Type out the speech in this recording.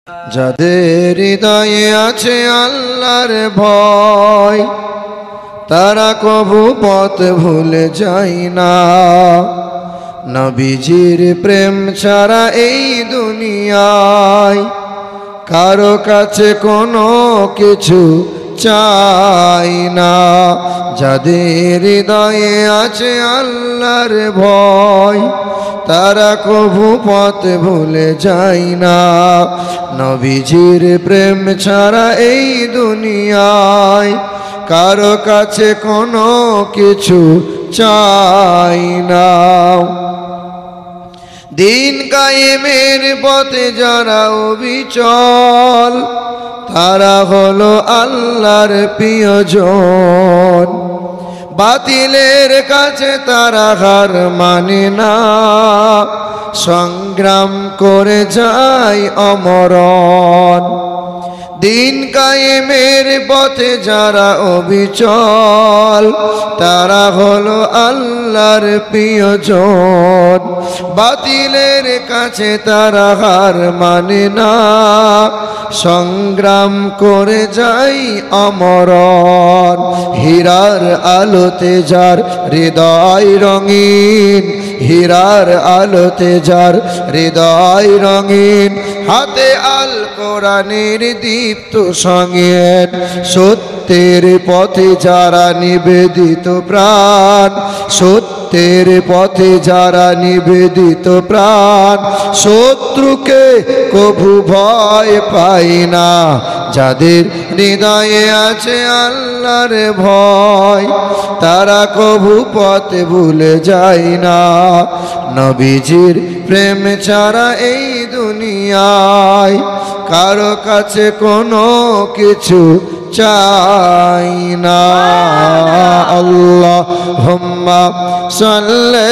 যাদের হৃদয়ে আছে আল্লাহর ভয় তারা কবু পথ ভুলে যায় না। নবীজির প্রেম ছাড়া এই দুনিয়ায় কারো কাছে কোনো কিছু চাই না। যাদের হৃদয়ে আছে আল্লাহর ভয় তারা কবু পথ ভুলে যায় না। নবীজির প্রেম ছাড়া এই দুনিয়ায় কারো কাছে কোনো কিছু চাই না। দিন কায়েমের পথে যারা অবিচল তারা হলো আল্লাহর প্রিয়জন। বাতিলের কাছে তারা হার মানে না, সংগ্রাম করে যায় অমরণ। দিন কায়েমের পথে যারা অবিচল তারা হলো আল্লাহর প্রিয়জন। বাতিলের কাছে তারা হার মানে না, সংগ্রাম করে যাই অমরণ। হীরার আলোতে যার হৃদয় রঙিন, হীরার আলোতে যার হৃদয় রঙিন, হাতে আল কোরআনের দীপ্ত সঙ্গীত। সত্যের পথে যারা নিবেদিত প্রাণ, সত্যের পথে যারা নিবেদিত প্রাণ, শত্রুকে কভু ভয় পায় না। যাদের হৃদয়ে আছে আল্লাহর ভয় তারা কভু পথ ভুলে যায় না। নবীজির প্রেম ছাড়া এই দুনিয়ায় কারো কাছে কোনো কিছু চাই না। আল্লাহুম্মা সাল্লি